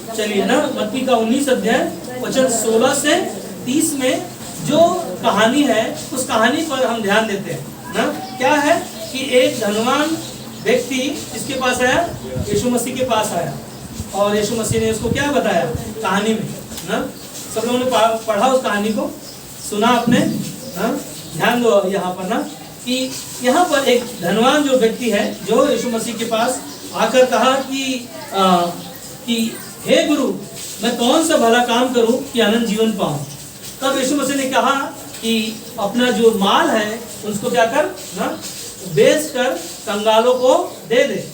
चलिए ना, मत्ती का 19 अध्याय वचन 16 से 30 में जो कहानी है उस कहानी पर हम ध्यान देते हैं ना। क्या है कि एक धनवान व्यक्ति जिसके पास आया, यीशु मसीह के पास आया, और यीशु मसीह ने उसको क्या बताया कहानी में ना। सब लोगों ने पढ़ा उस कहानी को, सुना आपने ना। ध्यान दो यहाँ पर ना कि यहाँ पर एक धनवान जो व्यक्ति है जो यीशु मसीह के पास आकर कहा कि हे गुरु, मैं कौन सा भला काम करूं कि अनंत जीवन पाऊं। तब यीशु मसीह ने कहा कि अपना जो माल है उसको क्या कर ना, बेच कर कंगालों को दे दे।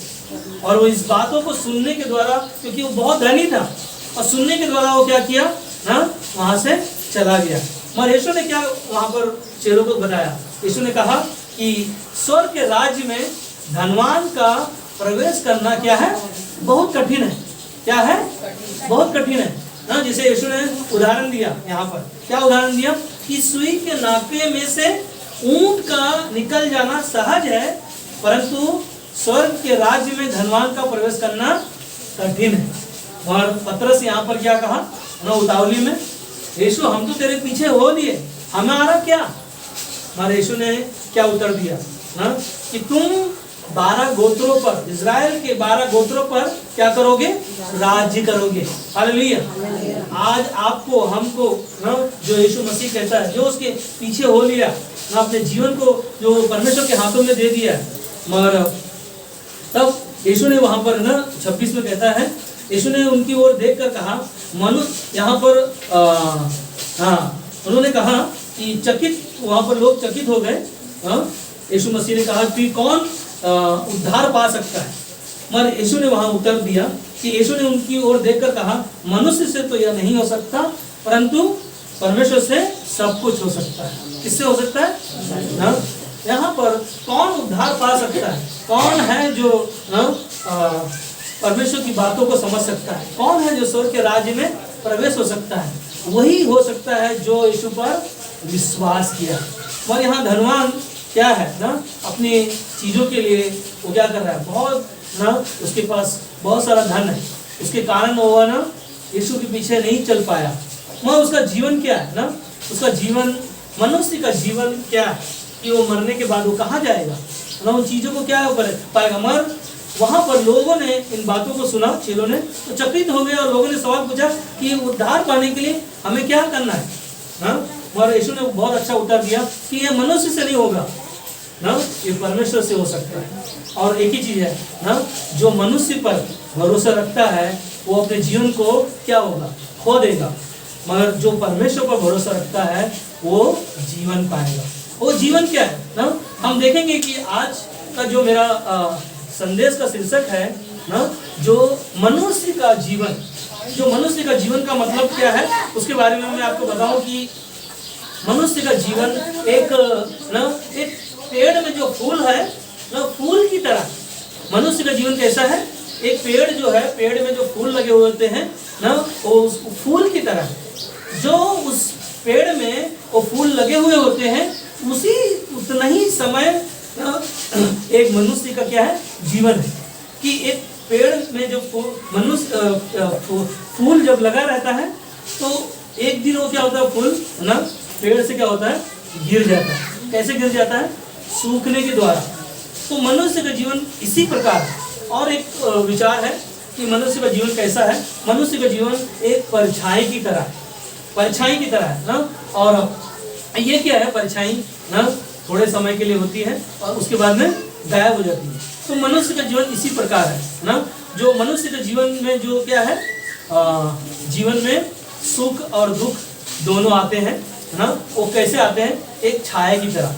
और वो इस बातों को सुनने के द्वारा, क्योंकि वो बहुत धनी था, और सुनने के द्वारा वो क्या किया ना, वहां से चला गया। मगर यीशु ने क्या वहां पर चेलों को बताया, यीशु ने कहा कि स्वर्ग के राज्य में धनवान का प्रवेश करना क्या है, बहुत कठिन है। क्या है, बहुत कठिन है ना। जिसे यीशु ने उदाहरण दिया यहाँ पर, क्या उदाहरण दिया कि सुई के नाके में से ऊंट का निकल जाना सहज है, परंतु स्वर्ग के राज्य में धनवान का प्रवेश करना कठिन है। और पतरस यहाँ पर क्या कहा ना उतावली में, यीशु हम तो तेरे पीछे हो लिए, हमारा क्या। हमारे यीशु ने क्या उत्तर दिया ना कि तुम 12 गोत्रों पर, इज़राइल के 12 गोत्रों पर क्या करोगे, राज्य करोगे। हालेलुया। आज आपको हमको ना, जो यीशु मसीह कहता है, जो उसके पीछे हो लिया ना, अपने जीवन को जो परमेश्वर के हाथों में दे दिया। मगर तब यीशु ने वहां पर ना 26 में कहता है, यीशु ने उनकी ओर देखकर कहा, मनुष्य यहाँ पर उन्होंने कहा कि चकित, वहां पर लोग चकित हो गए। यीशु मसीह ने कहा कि कौन उद्धार पा सकता है। मगर यीशु ने वहां उत्तर दिया कि यीशु ने उनकी ओर देखकर कहा, मनुष्य से तो यह नहीं हो सकता, परंतु परमेश्वर से सब कुछ हो सकता है। किससे हो सकता है ना? यहाँ पर कौन उद्धार पा सकता है, कौन है जो परमेश्वर की बातों को समझ सकता है, कौन है जो स्वर्ग के राज्य में प्रवेश हो सकता है, वही हो सकता है जो यीशु पर विश्वास किया। और यहाँ धनवान क्या है ना, अपनी चीजों के लिए वो क्या कर रहा है, बहुत ना उसके पास बहुत सारा धन है, उसके कारण वो ना यीशु के पीछे नहीं चल पाया। मगर उसका जीवन क्या है ना, उसका जीवन, मनुष्य का जीवन क्या है कि वो मरने के बाद वो कहाँ जाएगा ना, उन चीजों को क्या पाएगा। मगर वहां पर लोगों ने इन बातों को सुना, चेलों ने तो चकित हो गए, और लोगों ने सवाल पूछा कि उद्धार पाने के लिए हमें क्या करना है ना। मगर यीशु ने बहुत अच्छा उत्तर दिया कि ये मनुष्य से नहीं होगा ना, ये परमेश्वर से हो सकता है। और एक ही चीज है ना, जो मनुष्य पर भरोसा रखता है वो अपने जीवन को क्या होगा, खो देगा। मगर जो परमेश्वर पर भरोसा रखता है वो जीवन पाएगा। वो जीवन क्या है ना, हम देखेंगे कि आज का जो मेरा संदेश का शीर्षक है ना, जो मनुष्य का जीवन, जो मनुष्य का जीवन का मतलब क्या है उसके बारे में मैं आपको बताऊं कि मनुष्य का जीवन एक ना, एक पेड़ में जो फूल है ना, फूल की तरह मनुष्य का जीवन कैसा है। एक पेड़ जो है, पेड़ में जो फूल लगे हुए होते हैं ना, वो उस फूल की तरह, जो उस पेड़ में वो फूल लगे हुए होते हैं, उसी उतना ही समय एक मनुष्य का क्या है, जीवन है। कि एक पेड़ में जो मनुष्य फूल जब लगा रहता है तो एक दिन वो क्या होता है, फूल ना पेड़ से क्या होता है, गिर जाता है। कैसे गिर जाता है, सूखने के द्वारा। तो मनुष्य का जीवन इसी प्रकार है। और एक विचार है कि मनुष्य का जीवन कैसा है, मनुष्य का जीवन एक परछाई की तरह, परछाई की तरह है ना। और ये क्या है, परछाई ना थोड़े समय के लिए होती है और उसके बाद में गायब हो जाती है। तो मनुष्य का जीवन इसी प्रकार है ना। जो मनुष्य के जीवन में जो क्या है, जीवन में सुख और दुख दोनों आते हैं ना। वो कैसे आते हैं, एक छाया की तरह।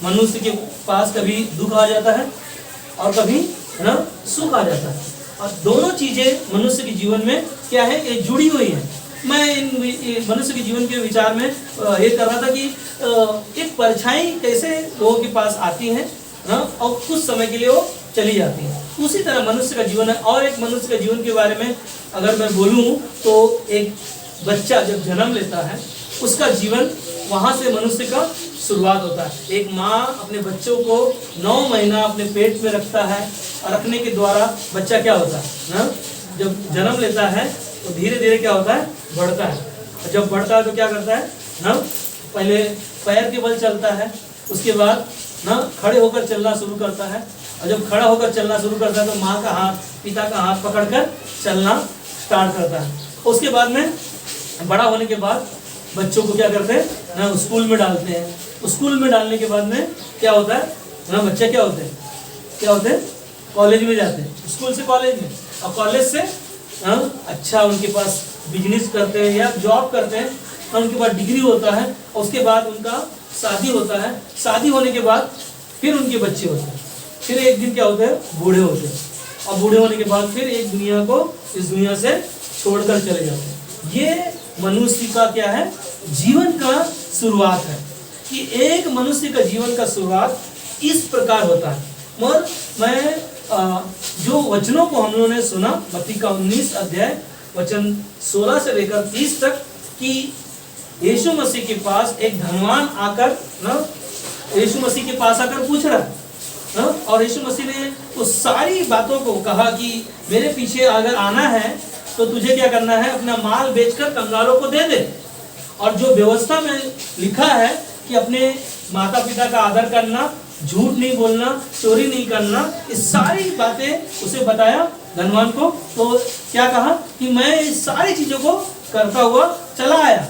मनुष्य के पास कभी दुख आ जाता है और कभी ना सुख आ जाता है, और दोनों चीजें मनुष्य के जीवन में क्या है, ये जुड़ी हुई है। मैं इन मनुष्य के जीवन के विचार में ये कर रहा था कि एक परछाई कैसे लोगों के पास आती है ना, और कुछ समय के लिए वो चली जाती है। उसी तरह मनुष्य का जीवन है। और एक मनुष्य के जीवन के बारे में अगर मैं बोलूं तो एक बच्चा जब जन्म लेता है उसका जीवन, वहां से मनुष्य का शुरुआत होता है। एक माँ अपने बच्चों को 9 महीना अपने पेट में रखता है, और रखने के द्वारा बच्चा क्या होता है ना, जब जन्म लेता है तो धीरे धीरे क्या होता है, बढ़ता है। और जब बढ़ता है तो क्या करता है ना, पहले पैर के बल चलता है, उसके बाद ना खड़े होकर चलना शुरू करता है, और जब खड़ा होकर चलना शुरू करता है तो माँ का हाथ, पिता का हाथ पकड़कर चलना स्टार्ट करता है। उसके बाद में बड़ा होने के बाद बच्चों को क्या करते हैं ना, स्कूल में डालते हैं। स्कूल में डालने के बाद में क्या होता है ना, बच्चे क्या होते हैं कॉलेज में जाते हैं, स्कूल से कॉलेज में, और कॉलेज से अच्छा उनके पास बिजनेस करते हैं या जॉब करते हैं, और उनके पास डिग्री होता है, और उसके बाद उनका शादी होता है। शादी होने के बाद फिर उनके बच्चे होते हैं, फिर एक दिन क्या होते हैं, बूढ़े होते हैं, और बूढ़े होने के बाद फिर एक दुनिया को इस दुनिया से छोड़कर चले जाते हैं। ये मनुष्य का क्या है, जीवन का शुरुआत है, कि एक मनुष्य का जीवन का शुरुआत इस प्रकार होता है। मगर मैं जो वचनों को हम लोगों ने सुना, मत्ती का 19 अध्याय वचन 16 से लेकर 30 तक, कि यीशु मसीह के पास एक धनवान आकर ना, यीशु मसीह के पास आकर पूछ रहा है, और यीशु मसीह ने उस सारी बातों को कहा कि मेरे पीछे अगर आना है तो तुझे क्या करना है, अपना माल बेचकर कंगालों को दे दे, और जो व्यवस्था में लिखा है कि अपने माता पिता का आदर करना, झूठ नहीं बोलना, चोरी नहीं करना, इस सारी बातें उसे बताया धनवान को। तो क्या कहा कि मैं इस सारी चीजों को करता हुआ चला आया।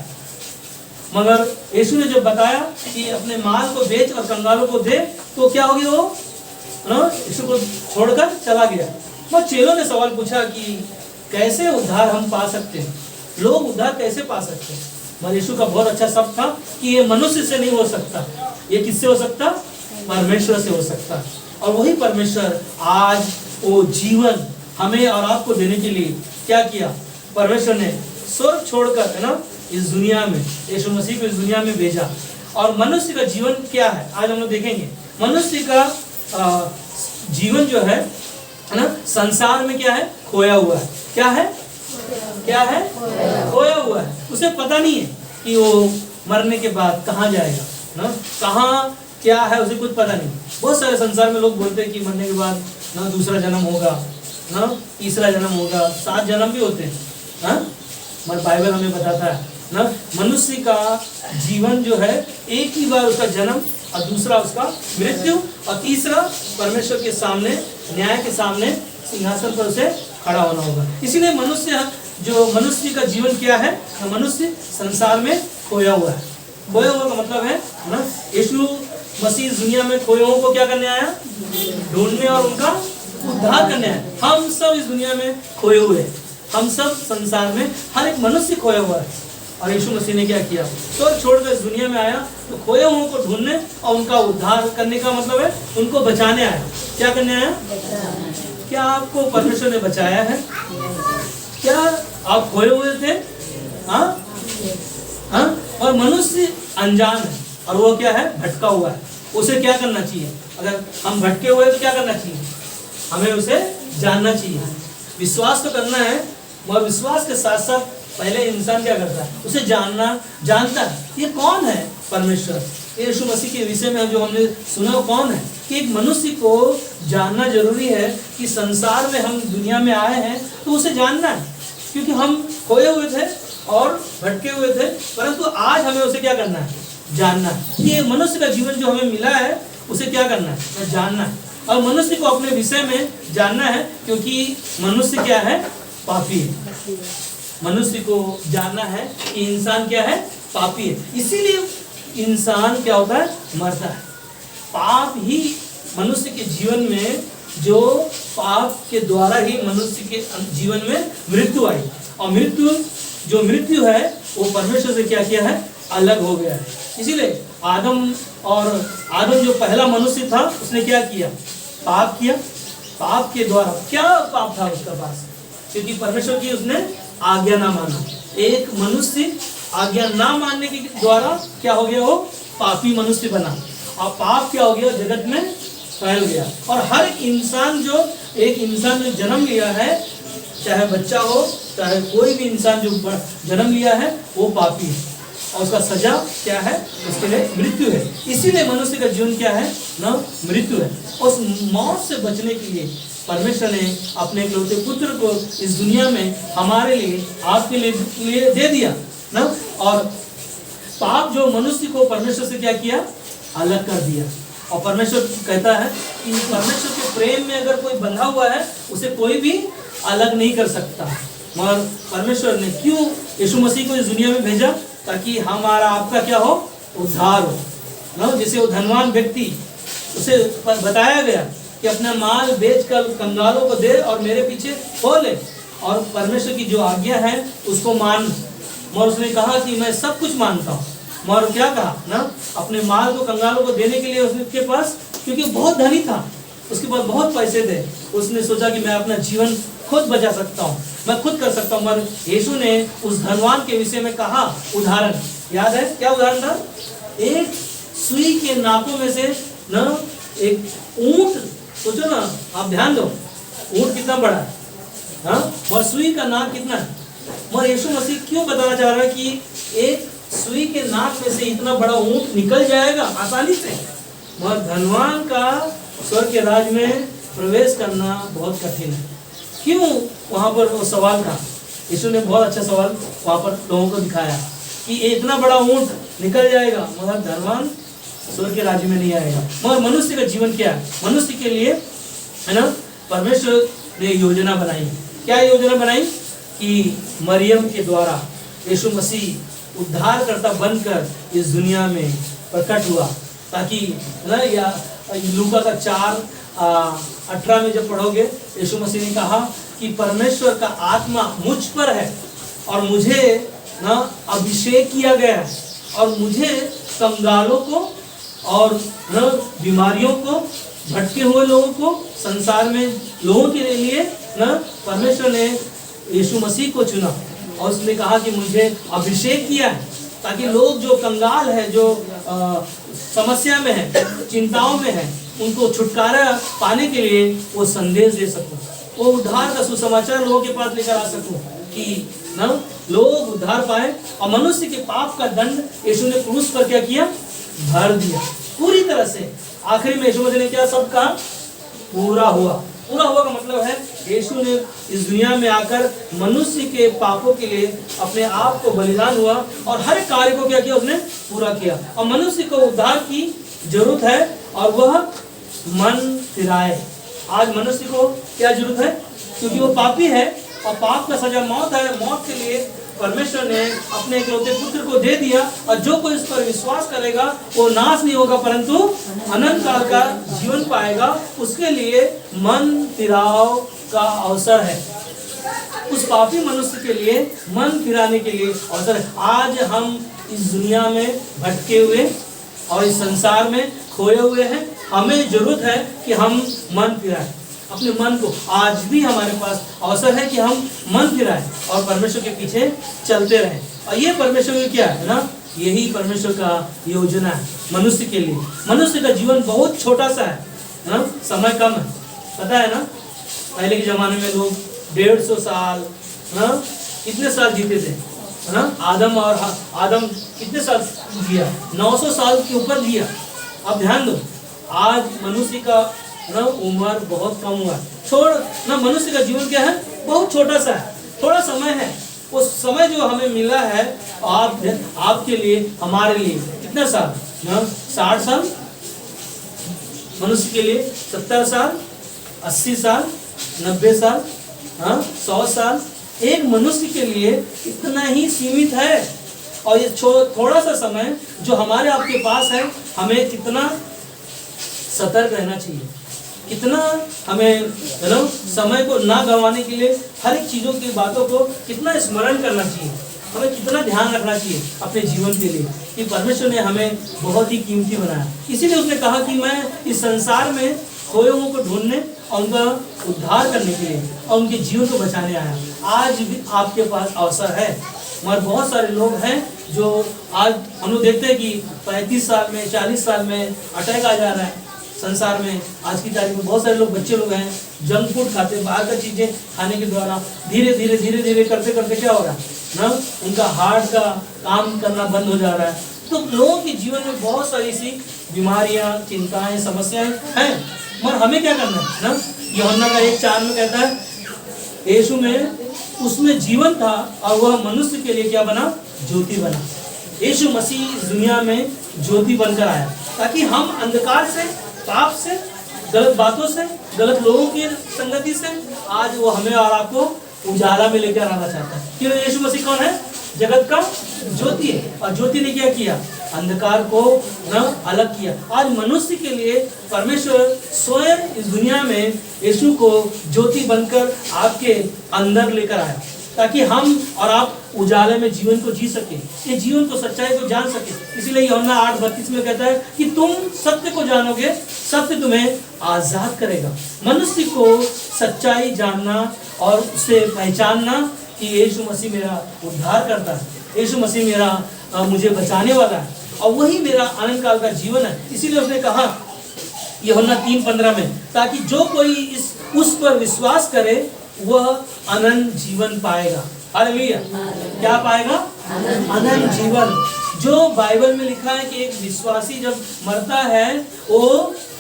मगर यीशु ने जब बताया कि अपने माल को बेच और कंगालों को दे, तो क्या हो गया, वो यीशु को छोड़कर चला गया। वो चेलों ने सवाल पूछा कि कैसे उद्धार हम पा सकते हैं, लोग उद्धार कैसे पा सकते हैं। मगर यीशु का बहुत अच्छा शब्द था कि ये मनुष्य से नहीं हो सकता, ये किससे हो सकता, परमेश्वर से हो सकता। और वही परमेश्वर आज वो जीवन हमें और आपको देने के लिए क्या किया, परमेश्वर ने स्वर्ग छोड़कर, है ना, इस दुनिया में यीशु मसीह को इस दुनिया में भेजा। और मनुष्य का जीवन क्या है, आज हम लोग देखेंगे। मनुष्य का जीवन जो है ना, संसार में क्या है, खोया हुआ है। क्या है, खोया हुआ है। उसे पता नहीं है कि वो मरने के बाद कहाँ जाएगा ना, कहाँ क्या है, उसे कुछ पता नहीं। बहुत सारे संसार में लोग बोलते हैं कि मरने के बाद ना दूसरा जन्म होगा, ना तीसरा जन्म होगा, 7 जन्म भी होते हैं, हाँ, मगर बाइबल हमें बताता है ना, मनुष्य का जीवन जो है एक ही बार उसका जन्म, और दूसरा उसका मृत्यु, और तीसरा परमेश्वर के सामने, न्याय के सामने सिंहासन पर उसे खड़ा होना होगा। इसीलिए मनुष्य का जीवन क्या है, मनुष्य संसार में खोया हुआ है। खोया हुआ का मतलब है ना, यीशु मसीह दुनिया में खोए हुओं को क्या करने आया, ढूंढने और उनका उद्धार करने आया। हम सब इस दुनिया में खोए हुए हैं, हम सब संसार में हर एक मनुष्य खोया हुआ है। और यीशु मसीह ने क्या किया, स्वर्ग छोड़कर इस दुनिया में आया, तो खोए हुओं को ढूंढने और उनका उद्धार करने का मतलब है उनको बचाने आया। क्या करने आया, क्या आपको परमेश्वर ने बचाया है? क्या आप खोए हुए थे? हाँ, और मनुष्य अनजान है, और वो क्या है, भटका हुआ है। उसे क्या करना चाहिए, अगर हम भटके हुए तो क्या करना चाहिए, हमें उसे जानना चाहिए। विश्वास तो करना है, मगर विश्वास के साथ साथ पहले इंसान क्या करता है, उसे जानता है ये कौन है, परमेश्वर। यीशु मसीह के विषय में जो हमने सुना कौन है, कि एक मनुष्य को जानना जरूरी है कि संसार में हम दुनिया में आए हैं तो उसे जानना है, क्योंकि हम खोए हुए थे और भटके हुए थे, परंतु आज हमें उसे क्या करना है, जानना है। ये मनुष्य का जीवन जो हमें मिला है उसे क्या करना है, जानना है। और मनुष्य को अपने विषय में जानना है, क्योंकि मनुष्य क्या है, पापी है। मनुष्य को जानना है कि इंसान क्या है, पापी है। इसीलिए इंसान क्या होता है, मरता है। पाप ही मनुष्य के जीवन में, जो पाप के द्वारा ही मनुष्य के जीवन में मृत्यु आई, और मृत्यु है वो परमेश्वर से क्या किया है, अलग हो गया है। इसीलिए आदम जो पहला मनुष्य था, उसने क्या किया, पाप किया। पाप के द्वारा क्या पाप था उसका पास, क्योंकि परमेश्वर की उसने आज्ञा ना माना। एक मनुष्य आज्ञा ना मानने के द्वारा क्या हो गया, वो पापी मनुष्य बना, और पाप क्या हो गया, जगत में फैल गया। और हर इंसान जो जन्म लिया है, चाहे बच्चा हो चाहे कोई भी इंसान जो जन्म लिया है, वो पापी है, और उसका सजा क्या है, उसके लिए मृत्यु है। इसीलिए मनुष्य का जीवन क्या है ना, मृत्यु है। उस मौत से बचने के लिए परमेश्वर ने अपने इकलौते पुत्र को इस दुनिया में हमारे लिए, आपके लिए दे दिया ना। और पाप जो मनुष्य को परमेश्वर से क्या किया, अलग कर दिया। और परमेश्वर कहता है कि परमेश्वर के प्रेम में अगर कोई बंधा हुआ है उसे कोई भी अलग नहीं कर सकता। मगर परमेश्वर ने क्यों यीशु मसीह को इस दुनिया में भेजा, ताकि हमारा आपका क्या हो, उद्धार हो ना। जैसे वो धनवान व्यक्ति, उसे बताया गया कि अपना माल बेचकर कंगालों को दे और मेरे पीछे हो ले, और परमेश्वर की जो आज्ञा है उसको मान। और उसने कहा कि मैं सब कुछ मानता हूँ। मगर क्या कहा ना, अपने माल को कंगालों को देने के लिए उसके पास, क्योंकि बहुत धनी था, उसके पास बहुत पैसे थे, उसने सोचा कि मैं अपना जीवन खुद बचा सकता हूँ, मैं खुद कर सकता हूँ। मगर यीशु ने उस धनवान के विषय में कहा उदाहरण, याद है क्या उदाहरण था, एक सुई के नाकों में से ना एक ऊंट, सोचो ना, आप ध्यान दो, ऊंट कितना बड़ा है हाँ, और सुई का नाक कितना है। मगर यीशु मसीह क्यों बताना चाह रहा है कि एक सुई के नाक में से इतना बड़ा ऊंट निकल जाएगा आसानी से। मगर धनवान का स्वर्ग के राज में प्रवेश करना बहुत कठिन है। क्यों, वहां पर वो सवाल था, यीशु ने बहुत अच्छा सवाल वहां पर लोगों को दिखाया कि इतना बड़ा ऊंट निकल जाएगा मगर धनवान स्वर्ग के राज्य में नहीं आएगा। मगर मनुष्य का जीवन क्या है, मनुष्य के लिए है ना, परमेश्वर ने योजना बनाई। क्या योजना बनाई कि मरियम के द्वारा यीशु मसीह उद्धारकर्ता बनकर इस दुनिया में प्रकट हुआ, ताकि ना, या लूका का 4:18 में जब पढ़ोगे, यीशु मसीह ने कहा कि परमेश्वर का आत्मा मुझ पर है और मुझे ना अभिषेक किया गया है, और मुझे कंगालों को और ना बीमारियों को, भटके हुए लोगों को, संसार में लोगों के लिए ना परमेश्वर ने यीशु मसीह को चुना। और उसने कहा कि मुझे अभिषेक किया है ताकि लोग जो कंगाल है, जो समस्या में है, चिंताओं में है, उनको छुटकारा पाने के लिए वो संदेश दे सकूं, वो उद्धार का सुसमाचार लोगों के पास लेकर आ सकूं कि ना लोग उद्धार पाए। और मनुष्य के पाप का दंड यीशु ने क्रूस पर क्या किया, भर दिया पूरी तरह से। आखिरी में यीशु मसीह ने क्या सब कहा, पूरा हुआ। पूरा हुआ का मतलब है यीशु ने इस दुनिया में आकर मनुष्य के पापों के लिए अपने आप को बलिदान हुआ और हर कार्य को क्या किया, उसने पूरा किया। और मनुष्य को उद्धार की जरूरत है और वह मन फिराए। आज मनुष्य को क्या जरूरत है, क्योंकि वो पापी है और पाप का सजा मौत है। मौत के लिए परमेश्वर ने अपने इकलौते पुत्र को दे दिया, और जो कोई इस पर विश्वास करेगा वो नाश नहीं होगा परंतु अनंत काल का जीवन पाएगा। उसके लिए मन फिराव का अवसर है, उस पापी मनुष्य के लिए मन फिराने के लिए अवसर है। आज हम इस दुनिया में भटके हुए और इस संसार में खोए हुए हैं, हमें जरूरत है कि हम मन फिराएं अपने मन को। आज भी हमारे पास अवसर है कि हम मन फिराएं और परमेश्वर के पीछे चलते रहें। और ये परमेश्वर का क्या है ना, यही परमेश्वर का योजना है मनुष्य के लिए। मनुष्य का जीवन बहुत छोटा सा है ना, समय कम है, पता है ना। पहले के जमाने में लोग 150 साल ना, कितने साल जीते थे ना। आदम कितने साल जिया, 900 साल के ऊपर जिया। अब ध्यान दो, आज मनुष्य का ना उम्र बहुत कम हुआ है। ना मनुष्य का जीवन क्या है, बहुत छोटा सा है, थोड़ा समय है। उस समय जो हमें मिला है आपके लिए, हमारे लिए कितना साल ना, 60 साल मनुष्य के लिए, 70 साल, 80 साल, 90 साल, हाँ 100 साल एक मनुष्य के लिए इतना ही सीमित है। और ये थोड़ा सा समय जो हमारे आपके पास है, हमें कितना सतर्क रहना चाहिए, कितना हमें समय को ना गंवाने के लिए हर एक चीज़ों की बातों को कितना स्मरण करना चाहिए, हमें कितना ध्यान रखना चाहिए अपने जीवन के लिए कि परमेश्वर ने हमें बहुत ही कीमती बनाया। इसीलिए उसने कहा कि मैं इस संसार में खोए हुओं को ढूंढने और उनका उद्धार करने के लिए और उनके जीवन को बचाने आया। आज भी आपके पास अवसर है, मगर बहुत सारे लोग हैं जो आज हम लोग देखते हैं कि 35 साल में, 40 साल में अटैक आ जा रहा है संसार में। आज की तारीख में बहुत सारे लोग, बच्चे लोग हैं, जंक फूड खाते, बाहर का चीज़ें खाने के द्वारा धीरे धीरे करते करते क्या हो रहा है ना, उनका हार्ट का काम करना बंद हो जा रहा है। तो लोगों के जीवन में बहुत सारी सी बीमारियां, चिंताएं, समस्याएं हैं। मगर हमें क्या करना है ना, यूहन्ना का 1:4 में कहता है यीशु में उसमें जीवन था और वह मनुष्य के लिए क्या बना? ज्योति बना। यीशु मसीह इस दुनिया में ज्योति बनकर आया ताकि हम अंधकार से, पाप से, गलत बातों से, गलत लोगों की संगति से आज वो हमें और आपको उजाला में लेकर आना चाहता है। क्यों? यीशु मसीह कौन है? जगत का ज्योति है। और ज्योति ने क्या किया? अंधकार को न अलग किया। आज मनुष्य के लिए परमेश्वर स्वयं इस दुनिया में यीशु को ज्योति बनकर आपके अंदर लेकर आया ताकि हम और आप उजाले में जीवन को जी सके, ये जीवन को, सच्चाई को जान सके। इसीलिए यूहन्ना 8:32 में कहता है कि तुम सत्य को जानोगे, सत्य तुम्हें आजाद करेगा। मनुष्य को सच्चाई जानना और उसे पहचानना कि यीशु मसीह मेरा उद्धार करता है, यीशु मसीह मेरा मुझे बचाने वाला है और वही मेरा अनंत काल का जीवन है। इसीलिए उसने कहा यूहन्ना 3:15 में, ताकि जो कोई उस पर विश्वास करे वह अनंत जीवन पाएगा। हालेलुया। क्या पाएगा? अनंत जीवन। जो बाइबल में लिखा है कि एक विश्वासी जब मरता है वो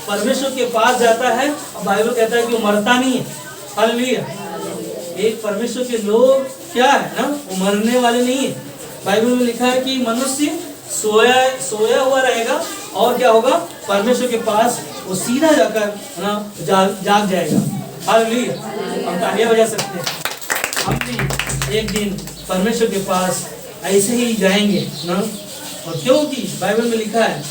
परमेश्वर के पास जाता है, और बाइबल कहता है कि वो मरता नहीं है। हालेलुया। एक परमेश्वर के लोग क्या है ना, वो मरने वाले नहीं है। बाइबल में लिखा है कि मनुष्य सोया हुआ रहेगा और क्या होगा? परमेश्वर के पास वो सीधा जाकर ना जाग जाएगा। हालेलुया। हम तालियां बजा सकते हैं। हम भी एक दिन परमेश्वर के पास ऐसे ही जाएंगे ना। और क्योंकि बाइबल में लिखा है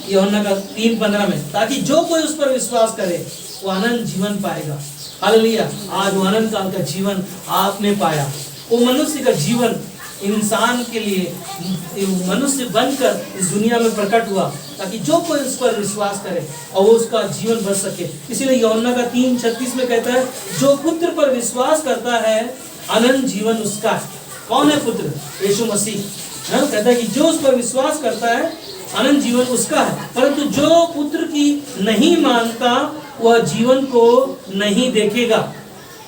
यूहन्ना का 3:15 में, ताकि जो कोई उस पर विश्वास करे वो अनंत जीवन पाएगा। हालेलुया। आज वो अनंत काल का जीवन आपने पाया। वो मनुष्य का जीवन इंसान के लिए मनुष्य बनकर इस दुनिया में प्रकट हुआ ताकि जो कोई उस पर विश्वास करे और वो उसका जीवन बच सके। इसीलिए यूहन्ना का 3:36 में कहता है, जो पुत्र पर विश्वास करता है अनंत जीवन उसका है। कौन है पुत्र? यीशु मसीह। कहता है कि जो उस पर विश्वास करता है अनंत जीवन उसका है, परंतु जो पुत्र की नहीं मानता वह जीवन को नहीं देखेगा।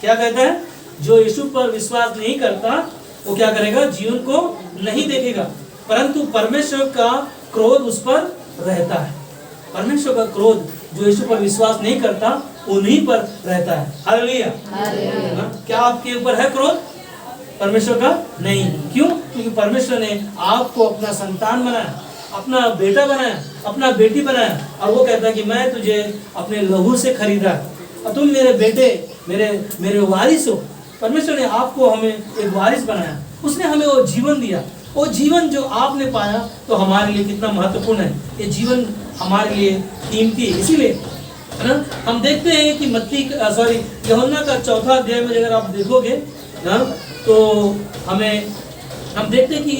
क्या कहता है? जो यीशु पर विश्वास नहीं करता वो क्या करेगा? जीवन को नहीं देखेगा, परंतु परमेश्वर का क्रोध उस पर रहता है। परमेश्वर का क्रोध जो यीशु पर विश्वास नहीं करता उन्हीं पर रहता है। हालेलुया। क्या आपके ऊपर है क्रोध? परमेश्वर का नहीं। क्यों? क्योंकि परमेश्वर ने आपको अपना संतान बनाया, अपना बेटा बनाया, अपना बेटी बनाया, और वो कहता है कि मैं तुझे अपने लहू से खरीदा और तुम मेरे बेटे, मेरे वारिस हो। परमेश्वर ने आपको हमें एक वारिस बनाया, उसने हमें वो जीवन दिया। वो जीवन जो आपने पाया तो हमारे लिए कितना महत्वपूर्ण है। ये जीवन हमारे लिए कीमती है। इसीलिए है ना, हम देखते हैं कि यूहन्ना का 4 अध्याय में अगर आप देखोगे ना तो हम देखते हैं कि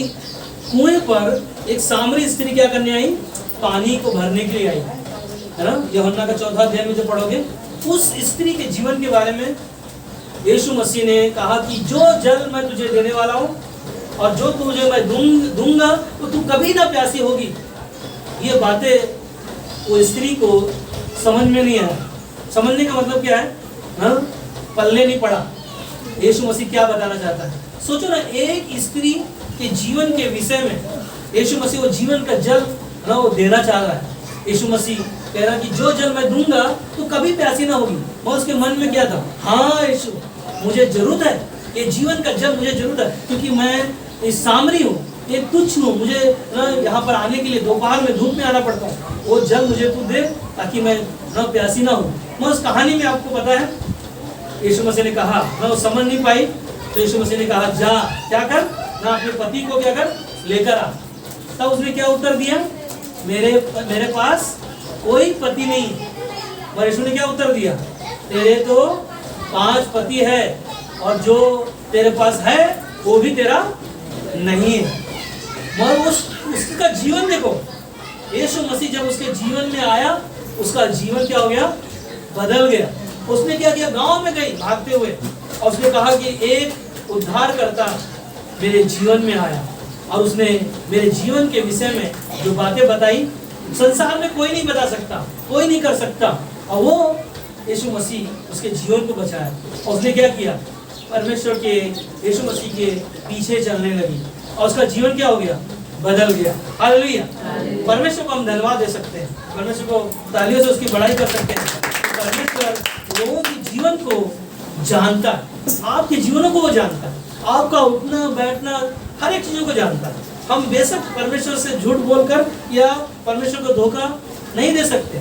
कुएं पर एक सामरी स्त्री क्या करने आई? पानी को भरने के लिए आई, है ना। यूहन्ना का 4 अध्याय में जो पढ़ोगे उस स्त्री के जीवन के बारे में यीशु मसीह ने कहा कि जो जल मैं तुझे देने वाला हूँ और जो तुझे मैं दूंगा तो तू कभी ना प्यासी होगी। ये बातें वो स्त्री को समझ में नहीं आया। समझने का मतलब क्या है ना? पल्ले नहीं पड़ा यीशु मसीह क्या बताना चाहता है। सोचो ना, एक स्त्री के जीवन के विषय में यीशु मसीह वो जीवन का जल ना वो देना चाह रहा है। यीशु मसीह कह रहा कि जो जल मैं दूंगा तो कभी प्यासी ना होगी। और उसके मन में क्या था? हाँ यीशु, मुझे जरूरत है, ये जीवन का जल मुझे जरूरत है, क्योंकि मैं इस सामरी हूँ, एक तुच्छ हूँ, मुझे यहाँ पर आने के लिए दोपहर में धूप में आना पड़ता है। वो जल मुझे तू दे ताकि मैं ना प्यासी ना हूँ। मैं उस कहानी में आपको पता है यीशु मसीह ने कहा ना, वो समझ नहीं पाई तो यीशु मसीह ने कहा जा क्या कर ना अपने पति को क्या कर लेकर आ। तब उसने क्या उत्तर दिया? मेरे पास कोई पति नहीं। और यीशु ने क्या उत्तर दिया? तेरे तो 5 पति है और जो तेरे पास है वो भी तेरा नहीं है। मगर उसका जीवन देखो, यीशु मसीह जब उसके जीवन में आया उसका जीवन क्या हो गया? बदल गया। उसने क्या किया? गांव में गई भागते हुए और उसने कहा कि एक उद्धारकर्ता मेरे जीवन में आया और उसने मेरे जीवन के विषय में जो बातें बताई संसार में कोई नहीं बता सकता, कोई नहीं कर सकता। और वो यीशु मसीह उसके जीवन को बचाया और उसने क्या किया? परमेश्वर के यीशु मसीह के पीछे चलने लगी और उसका जीवन क्या हो गया? बदल गया। हालेलुया। परमेश्वर को हम धन्यवाद दे सकते हैं, परमेश्वर को तालियों से उसकी बड़ाई कर सकते हैं। परमेश्वर लोगों की जीवन को जानता है, आपके जीवनों को वो जानता है, आपका उठना बैठना हर एक चीजों को जानता है। हम बेशक परमेश्वर से झूठ बोलकर या परमेश्वर को धोखा नहीं दे सकते,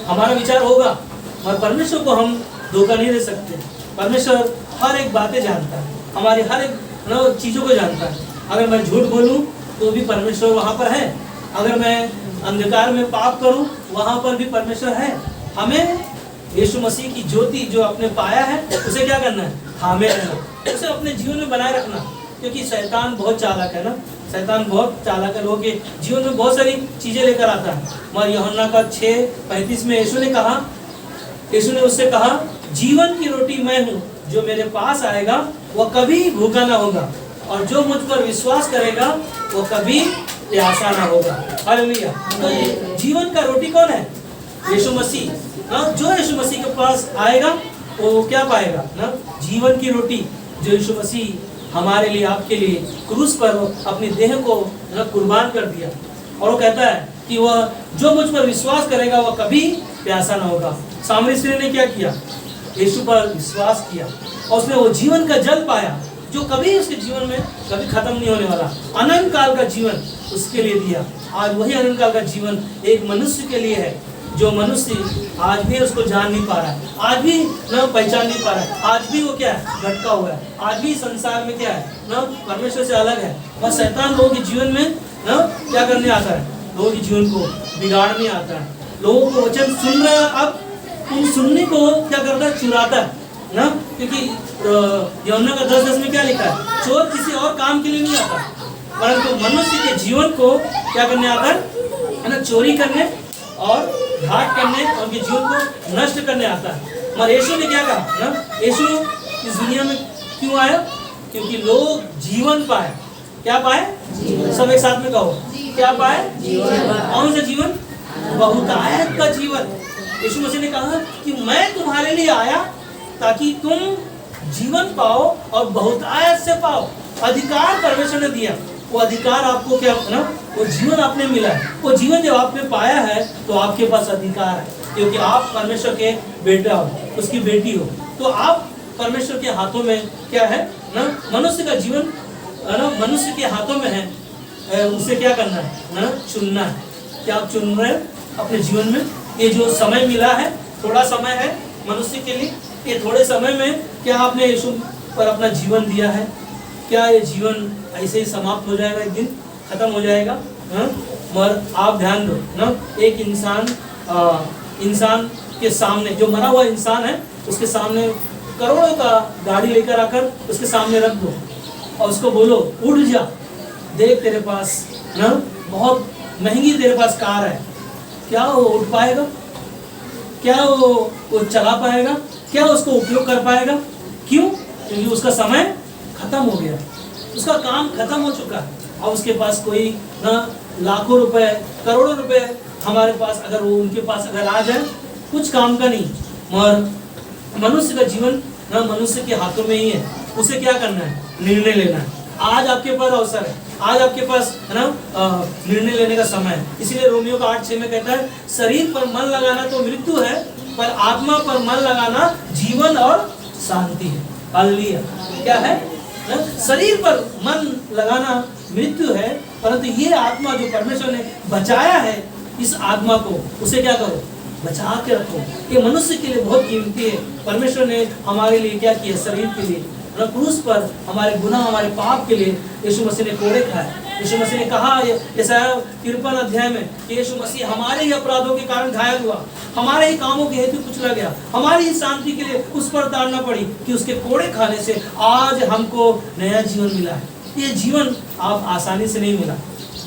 हमारा विचार होगा, और परमेश्वर को हम धोखा नहीं दे सकते। परमेश्वर हर एक बातें जानता है, हमारी हर एक चीजों को जानता है। अगर मैं झूठ बोलूं तो भी परमेश्वर वहां पर है, अगर मैं अंधकार में पाप करूं वहां पर भी परमेश्वर है। हमें यीशु मसीह की ज्योति जो आपने पाया है उसे क्या करना है, थामे रहना, उसे अपने जीवन में बनाए रखना, क्योंकि शैतान बहुत चालाक है ना, शैतान बहुत चालाक है, लोगों के जीवन में बहुत सारी चीजें लेकर आता है। मगर यूहन्ना का 6:35 में यीशु ने उससे कहा, जीवन की रोटी मैं हूँ, जो मेरे पास आएगा वह कभी भूखा ना होगा, और जो मुझ पर विश्वास करेगा वो कभी प्यासा ना होगा। हालेलुया। तो ये जीवन का रोटी कौन है? यीशु मसीह। जो यीशु मसीह के पास आएगा वो क्या पाएगा ना, जीवन की रोटी, जो यीशु मसीह हमारे लिए, आपके लिए क्रूस पर अपनी देह को कुर्बान कर दिया, और वो कहता है कि वह जो मुझ पर विश्वास करेगा वह कभी प्यासा ना होगा। सामरी स्त्री ने क्या किया? यीशु पर विश्वास किया और उसने वो जीवन का जल पाया, जो कभी उसके जीवन में कभी खत्म नहीं होने वाला, अनंत काल का जीवन उसके लिए दिया। आज वही अनंत काल का जीवन एक मनुष्य के लिए है, जो मनुष्य आज भी उसको जान नहीं पा रहा है, आज भी न पहचान नहीं पा रहा है, आज भी वो क्या है, भटका हुआ है, आज भी संसार में क्या है न परमेश्वर से अलग है। और शैतान लोगों के जीवन में न क्या करने आता है, लोगों के जीवन को बिगाड़ने आता है। लोगों को वचन सुन रहा है, अब उन सुनने को क्या करता है, चुराता है ना, क्योंकि यूहन्ना का 10:10 में क्या लिखा है, चोर किसी और काम के लिए नहीं आता, परंतु मनुष्य के जीवन को क्या करने आता है ना, चोरी करने और घात करने और उनके जीवन को नष्ट करने आता है। मगर यीशु ने क्या कहा ना, यीशु इस दुनिया में क्यों आया? क्योंकि लोग जीवन पाए। क्या पाए? सब एक साथ में कहो, क्या पाए? कौन सा जीवन? बहुतायत का जीवन। यीशु मसीह ने कहा कि मैं तुम्हारे लिए आया ताकि तुम जीवन पाओ और बहुतायत से पाओ। अधिकार परमेश्वर ने दिया, वो अधिकार आपको क्या ना, वो जीवन आपने मिला है, वो जीवन जब आपने पाया है तो आपके पास अधिकार है, क्योंकि आप परमेश्वर के बेटा हो, उसकी बेटी हो, तो आप परमेश्वर के हाथों में क्या है ना, मनुष्य का जीवन ना मनुष्य के हाथों में है। उसे क्या करना है ना, चुनना है। क्या आप चुन रहे हैं अपने जीवन में? ये जो समय मिला है, थोड़ा समय है मनुष्य के लिए, ये थोड़े समय में क्या आपने यीशु पर अपना जीवन दिया है? क्या ये जीवन ऐसे ही समाप्त हो जाएगा, एक दिन खत्म हो जाएगा? मगर आप ध्यान दो ना, एक इंसान के सामने, जो मरा हुआ इंसान है उसके सामने करोड़ों का गाड़ी लेकर आकर उसके सामने रख दो और उसको बोलो उठ जा, देख तेरे पास ना बहुत महंगी तेरे पास कार है। क्या वो उठ पाएगा? क्या वो चला पाएगा? क्या उसको उपयोग कर पाएगा? क्यों? क्योंकि उसका समय खत्म हो गया, उसका काम खत्म हो चुका है। अब उसके पास कोई ना लाखों रुपए करोड़ों रुपए हमारे पास अगर वो उनके पास अगर आ जाए, कुछ काम का नहीं। मगर मनुष्य का जीवन ना मनुष्य के हाथों में ही है, उसे क्या करना है, निर्णय लेना है। आज आपके पास अवसर है, आज आपके पास है ना निर्णय लेने का समय है। इसीलिए रोमियो का 8:6 में कहता है, शरीर पर मन लगाना तो मृत्यु है, पर आत्मा पर मन लगाना जीवन और शांति है। हालेलुया। क्या है ना? शरीर पर मन लगाना मृत्यु है, परंतु ये आत्मा जो परमेश्वर ने बचाया है, इस आत्मा को उसे क्या करो, बचा के रखो। ये मनुष्य के लिए बहुत कीमती है। परमेश्वर ने हमारे लिए क्या किया, शरीर के लिए क्रूस पर हमारे गुनाह हमारे पाप के लिए यीशु मसीह ने कोड़े खाए। यीशु मसीह ने कहा यशायाह 53 अध्याय में कि यीशु मसीह हमारे ही अपराधों के कारण घायल हुआ, हमारे ही कामों के हेतु कुचला गया, हमारी ही शांति के लिए उस पर उतारना पड़ी कि उसके कोड़े खाने से आज हमको नया जीवन मिला है। ये जीवन आप आसानी से नहीं मिला,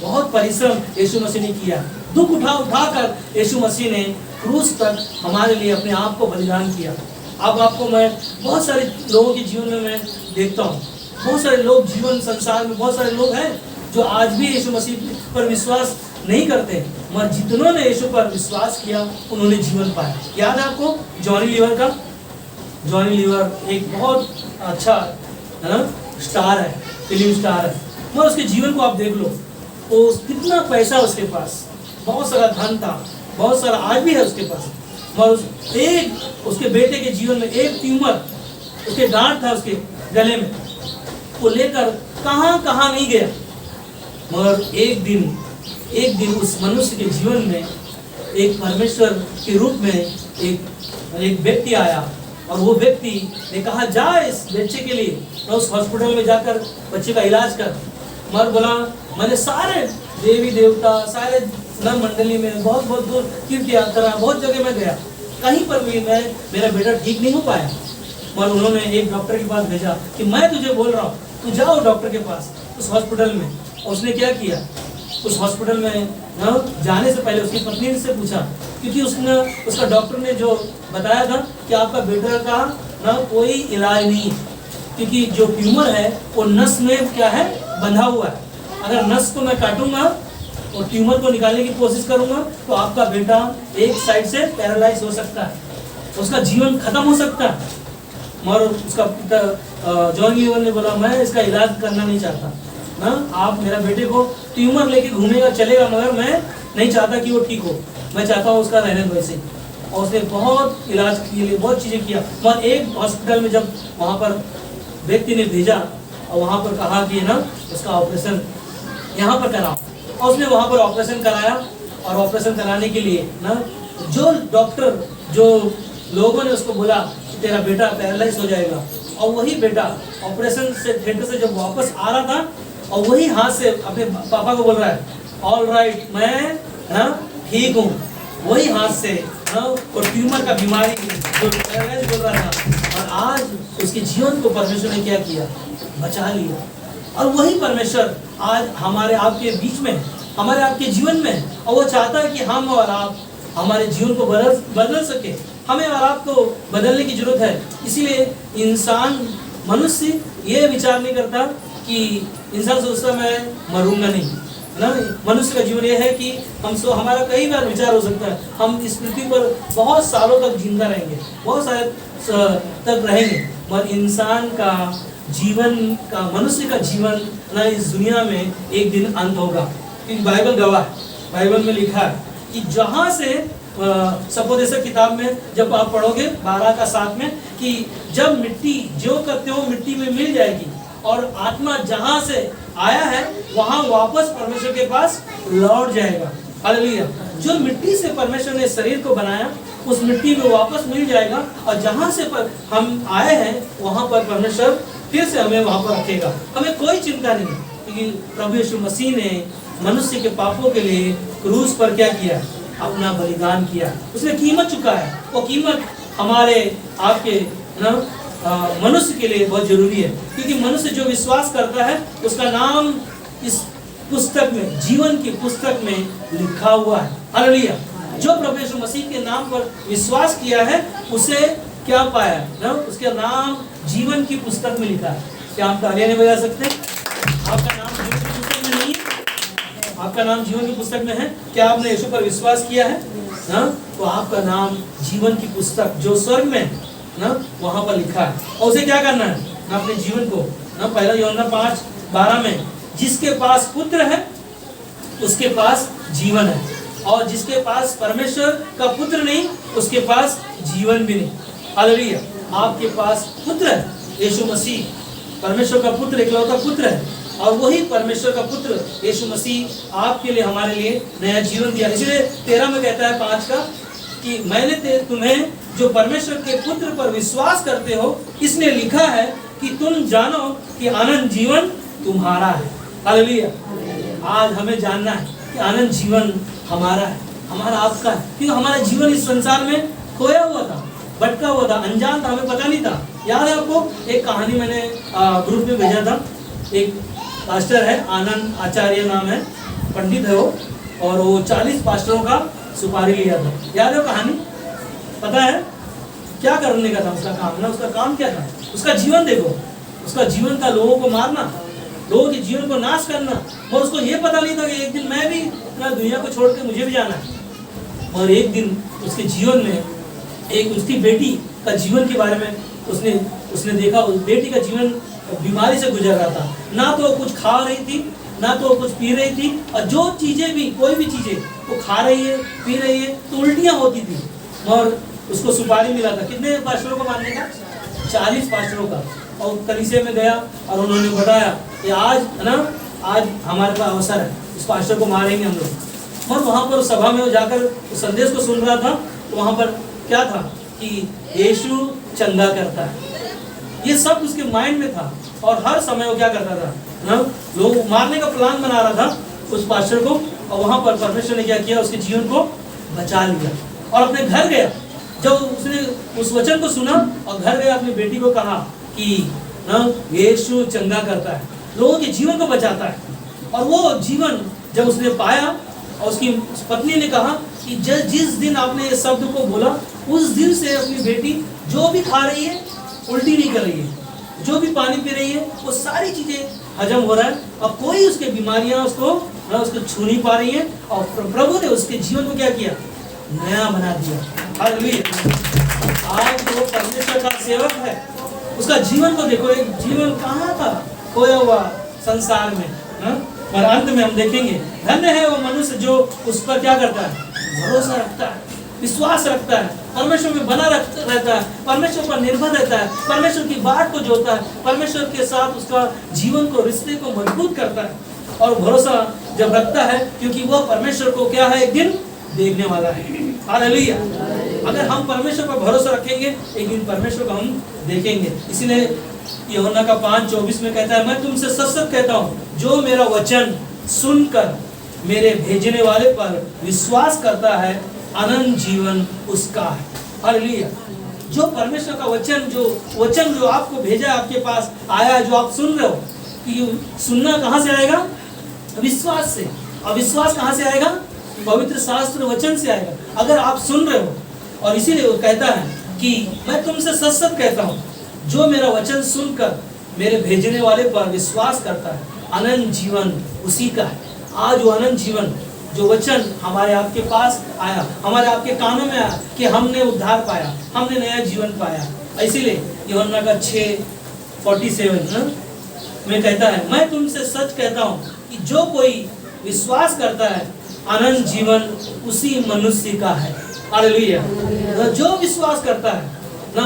बहुत परिश्रम यीशु मसीह ने किया। दुख उठा कर यीशु मसीह ने क्रूस तक हमारे लिए अपने आप को बलिदान किया। अब आपको मैं बहुत सारे लोगों के जीवन में मैं देखता हूँ, बहुत सारे लोग जीवन संसार में बहुत सारे लोग हैं जो आज भी यीशु मसीह पर विश्वास नहीं करते, मगर जितनों ने यीशु पर विश्वास किया उन्होंने जीवन पाया। याद है आपको जॉनी लीवर का? जॉनी लीवर एक बहुत अच्छा स्टार है, फिल्म स्टार है, मगर उसके जीवन को आप देख लो, वो कितना पैसा उसके पास, बहुत सारा धन था, बहुत सारा आज भी है उसके पास, और उसके बेटे के जीवन में एक ट्यूमर, उसके गांठ था उसके गले में, वो लेकर कहाँ कहाँ नहीं गया। मगर एक दिन उस मनुष्य के जीवन में एक परमेश्वर के रूप में एक व्यक्ति आया, और वो व्यक्ति ने कहा जा इस बच्चे के लिए तो उस हॉस्पिटल में जाकर बच्चे का इलाज कर। मगर बोला मैंने सारे देवी देवता, सारे नर मंडली में बहुत बहुत दूर तीर्थ यात्रा, बहुत जगह में गया, कहीं पर भी मेरा बेटा ठीक नहीं हो पाया। मगर उन्होंने एक डॉक्टर के पास भेजा कि मैं तुझे बोल रहा हूँ तू जाओ डॉक्टर के पास उस हॉस्पिटल में। और उसने क्या किया, उस हॉस्पिटल में जाने से पहले उसकी पत्नी से पूछा, क्योंकि उसका डॉक्टर ने जो बताया था कि आपका बेटा का कोई इलाज नहीं है, क्योंकि जो ट्यूमर है वो नस में क्या है, बंधा हुआ है। अगर नस को मैं काटूंगा और ट्यूमर को निकालने की कोशिश करूंगा तो आपका बेटा एक साइड से पैरालाइज हो सकता है, उसका जीवन खत्म हो सकता है। मगर उसका पिता जॉन लीवर ने बोला मैं इसका इलाज करना नहीं चाहता ना, आप मेरा बेटे को ट्यूमर लेके घूमेगा चलेगा, मगर मैं नहीं चाहता कि वो ठीक हो, मैं चाहता हूँ उसका रहने वैसे। और उसने बहुत इलाज के लिए बहुत चीज़ें किया। मगर एक हॉस्पिटल में जब वहाँ पर व्यक्ति ने भेजा और वहाँ पर कहा कि ना उसका ऑपरेशन यहाँ पर कराओ, और उसने वहाँ पर ऑपरेशन कराया। और ऑपरेशन कराने के लिए ना जो डॉक्टर, जो लोगों ने उसको बोला कि तेरा बेटा पैरालाइज हो जाएगा, और वही बेटा ऑपरेशन से थिएटर से जब वापस आ रहा था और वही हाथ से अपने पापा को बोल रहा है ऑल राइट मैं ना ठीक हूँ, वही हाथ से ना और ट्यूमर का बीमारी जो पैरालाइज बोल रहा था, और आज उसके जीवन को परमेश्वर ने क्या किया, बचा लिया। और वही परमेश्वर आज हमारे आपके बीच में, हमारे आपके जीवन में, और वो चाहता है कि हम और आप हमारे जीवन को बदल सके। हमें और आपको बदलने की जरूरत है। इसीलिए इंसान, मनुष्य ये विचार नहीं करता कि इंसान सोचता मैं मरूंगा नहीं ना। मनुष्य का जीवन ये है कि हमारा कई बार विचार हो सकता है हम इस पृथ्वी पर बहुत सालों तक जिंदा रहेंगे, बहुत साल तक रहेंगे, मगर इंसान का जीवन का, मनुष्य का जीवन ना इस दुनिया में एक दिन अंत होगा। क्योंकि बाइबल गवाह, बाइबल में लिखा है कि जहाँ से सपोदेशक किताब में जब आप पढ़ोगे 12:7 में कि जब मिट्टी जो करते हो मिट्टी में मिल जाएगी, और आत्मा जहाँ से आया है वहाँ वापस परमेश्वर के पास लौट जाएगा। हालेलुया। जो मिट्टी से परमेश्वर ने शरीर को बनाया उस मिट्टी में वापस मिल जाएगा, और जहाँ से हम आए हैं वहाँ पर परमेश्वर फिर से हमें वहाँ पर रखेगा। हमें कोई चिंता नहीं, क्योंकि प्रभु यीशु मसीह ने मनुष्य के पापों के लिए क्रूस पर क्या किया, अपना बलिदान किया, उसने कीमत चुका है। वो कीमत हमारे आपके ना मनुष्य के लिए बहुत जरूरी है, क्योंकि मनुष्य जो विश्वास करता है उसका नाम इस पुस्तक में, जीवन की पुस्तक में लिखा हुआ है। हालेलुया। जो प्रभु यीशु मसीह के नाम पर विश्वास किया है उसे क्या पाया ना, उसका नाम जीवन की पुस्तक में लिखा है। क्या आप तालियां नहीं बजा सकते? आपका नाम जीवन की पुस्तक में नहीं है? आपका नाम जीवन की पुस्तक में है? क्या आपने यीशु पर विश्वास किया है ना, तो आपका नाम जीवन की पुस्तक जो स्वर्ग में ना वहाँ पर लिखा है। और उसे क्या करना है ना, अपने जीवन को ना, 1 यूहन्ना 5:12 में जिसके पास पुत्र है उसके पास जीवन है, और जिसके पास परमेश्वर का पुत्र नहीं उसके पास जीवन भी नहीं। हालेलुया। आपके पास पुत्र है, यीशु मसीह परमेश्वर का पुत्र, इकलौता पुत्र है, और वही परमेश्वर का पुत्र यीशु मसीह आपके लिए, हमारे लिए नया जीवन दिया। इसलिए 13 में कहता है 5 का कि मैंने तुम्हें जो परमेश्वर के पुत्र पर विश्वास करते हो इसलिए लिखा है कि तुम जानो कि अनंत जीवन तुम्हारा है। हालेलुया। आज हमें जानना है कि अनंत जीवन हमारा है, हमारा आपका है, क्योंकि हमारा जीवन इस संसार में खोया हुआ था, भटका हुआ था, अनजान था, हमें पता नहीं था। याद है आपको एक कहानी मैंने ग्रुप में भेजा था, एक पास्टर है, आनंद आचार्य नाम है, पंडित है वो, और वो 40 पास्टरों का सुपारी लिया था। याद है कहानी? पता है क्या करने का था उसका काम ना? उसका काम क्या था? उसका जीवन देखो, उसका जीवन था लोगों को मारना, लोगों के जीवन को नाश करना, और उसको ये पता नहीं था कि एक दिन मैं भी दुनिया को छोड़ के मुझे भी जाना है। और एक दिन उसके जीवन में एक उसकी बेटी का जीवन के बारे में उसने देखा। उस बेटी का जीवन बीमारी से गुजर रहा था, ना तो कुछ खा रही थी ना तो कुछ पी रही थी, और जो चीज़ें भी, कोई भी चीज़ें वो खा रही है पी रही है तो उल्टियाँ होती थी। और उसको सुपारी मिला था, कितने पास्टरों को मानने का? 40 पास्टरों का। और कलीसिया में गया और उन्होंने बताया कि आज है ना, आज हमारे पास अवसर है, इस पास्टर को मारेंगे हम लोग। और वहाँ पर सभा में जाकर उस संदेश को सुन रहा था, तो वहाँ पर क्या था कि यीशु चंगा करता है, ये सब उसके माइंड में था। और हर समय वो क्या करता था ना, लोग मारने का प्लान बना रहा था उस पास्टर को, और वहाँ पर परमेश्वर ने क्या किया, उसके जीवन को बचा लिया। और अपने घर गया, जब उसने उस वचन को सुना और घर गया, अपनी बेटी को कहा कि ना यीशु चंगा करता है, लोगों के जीवन को बचाता है। और वो जीवन जब उसने पाया, और उसकी पत्नी ने कहा कि जिस दिन आपने ये शब्द को बोला, उस दिन से अपनी बेटी जो भी खा रही है उल्टी नहीं कर रही है, जो भी पानी पी रही है वो सारी चीजें हजम हो रहा है, और कोई उसके बीमारियां उसको छू नहीं पा रही है। और प्रभु ने उसके जीवन को क्या किया, नया बना दिया। हालेलुया। आज वो परमेश्वर का सेवक है, उसका जीवन को देखो, एक जीवन कहाँ था खोया हुआ संसार में, और अंत में हम देखेंगे धन्य है वो मनुष्य जो उस पर क्या करता है, भरोसा रखता है, विश्वास रखता है, परमेश्वर में बना रहता है, परमेश्वर पर निर्भर रहता है, परमेश्वर की बात को जोता है, परमेश्वर के साथ उसका जीवन को, रिश्ते को मजबूत करता है। और भरोसा जब रखता है, क्योंकि वह परमेश्वर को क्या है, एक दिन देखने वाला है। हालेलुया। अगर हम परमेश्वर पर भरोसा रखेंगे, एक दिन परमेश्वर को हम देखेंगे। इसीलिए यूहन्ना का 5:24 में कहता है, मैं तुमसे सच सच कहता हूँ, जो मेरा वचन सुनकर मेरे भेजने वाले पर विश्वास करता है, अनंत जीवन उसका है। हालेलुया। जो परमेश्वर का वचन जो आपको भेजा है, आपके पास आया है, जो आप सुन रहे हो, कि सुनना कहाँ से आएगा, विश्वास से। और विश्वास कहाँ से आएगा, पवित्र शास्त्र वचन से आएगा। अगर आप सुन रहे हो, और इसीलिए वो कहता है कि मैं तुमसे सच सच कहता हूँ, जो मेरा वचन सुनकर मेरे भेजने वाले पर विश्वास करता है, अनंत जीवन उसी का है। आज वो अनंत जीवन, जो वचन हमारे आपके पास आया, हमारे आपके कानों में आया, कि हमने उद्धार पाया, हमने नया जीवन पाया। इसीलिए यूहन्ना का 6:47 में कहता है, मैं तुमसे सच कहता हूँ कि जो कोई विश्वास करता है, अनंत जीवन उसी मनुष्य का है। हालेलुया। जो विश्वास करता है ना,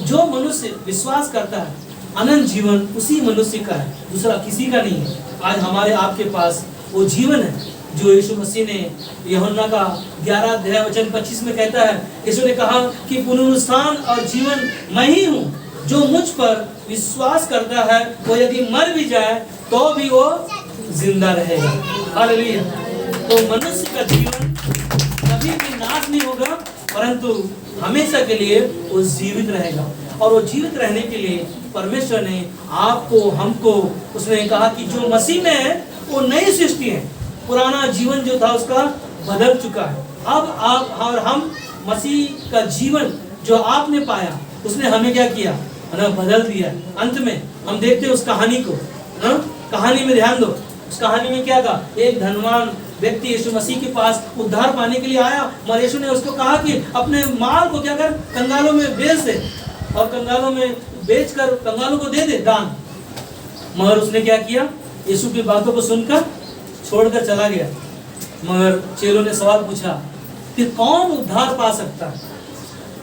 जो मनुष्य विश्वास करता है, अनंत जीवन उसी मनुष्य का है, दूसरा किसी का नहीं है। आज हमारे आपके पास वो जीवन है जो यीशु मसीह ने यूहन्ना का 11:25 में कहता है। यीशु ने कहा कि पुनरुत्थान और जीवन मैं ही हूँ, जो मुझ पर विश्वास करता है वो यदि मर भी जाए तो भी वो जिंदा रहेगा। हालेलुया। तो मनुष्य का जीवन कभी भी नाश नहीं होगा, परंतु हमेशा के लिए वो जीवित रहेगा। और वो जीवित रहने के लिए परमेश्वर ने आपको, हमको, उसने कहा कि जो मसीह में है वो नई सृष्टि है, पुराना जीवन जो था उसका बदल चुका है। अब आप और हम मसीह का जीवन जो आपने पाया, उसने हमें क्या किया, बदल दिया। अंत में हम देखते हैं उस कहानी को, कहानी में ध्यान दो। उस कहानी में क्या था, एक धनवान व्यक्ति यीशु मसीह के पास उद्धार पाने के लिए आया, मगर यीशु ने उसको कहा कि अपने माल को क्या कर, कंगालों में बेच दे, और कंगालों में बेचकर कंगालों को दे दे दान। मगर उसने क्या किया, यीशु की बातों को सुनकर छोड़कर चला गया। मगर चेलों ने सवाल पूछा कि कौन उद्धार पा सकता है?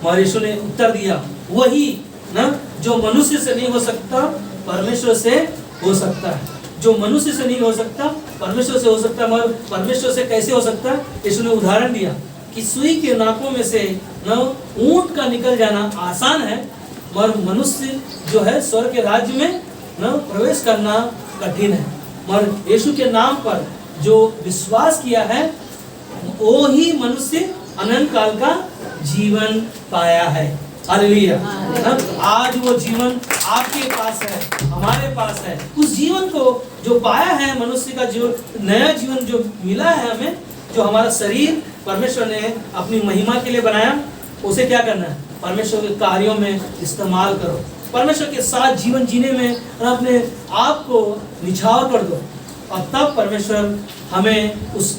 मगर यीशु ने उत्तर दिया, वही ना जो मनुष्य से नहीं हो सकता, परमेश्वर से हो सकता है। जो मनुष्य से नहीं हो सकता, परमेश्वर से हो सकता है। मगर परमेश्वर से कैसे हो सकता है? यीशु ने उदाहरण दिया कि सुई के नाकों में से न ऊंट का निकल जाना आसान है, मगर मनुष्य जो है स्वर्ग के राज्य में न प्रवेश करना कठिन है। मगर यीशु के नाम पर जो विश्वास किया है, वो ही मनुष्य अनंत काल का जीवन पाया है। हालेलुया। आज वो जीवन आपके पास है, हमारे पास है। उस जीवन को जो पाया है, मनुष्य का जीवन, नया जीवन जो मिला है हमें, जो हमारा शरीर परमेश्वर ने अपनी महिमा के लिए बनाया, उसे क्या करना है, परमेश्वर के कार्यों में इस्तेमाल करो। परमेश्वर के साथ जीवन जीने में अपने आप को निछावर कर दो, और तब परमेश्वर हमें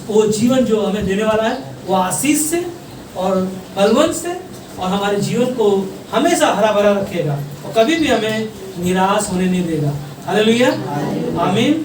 वो जीवन जो हमें देने वाला है, वो आशीष से और बलवंत से, और हमारे जीवन को हमेशा हरा भरा रखेगा, और कभी भी हमें निराश होने नहीं देगा। हालेलुया। आमीन।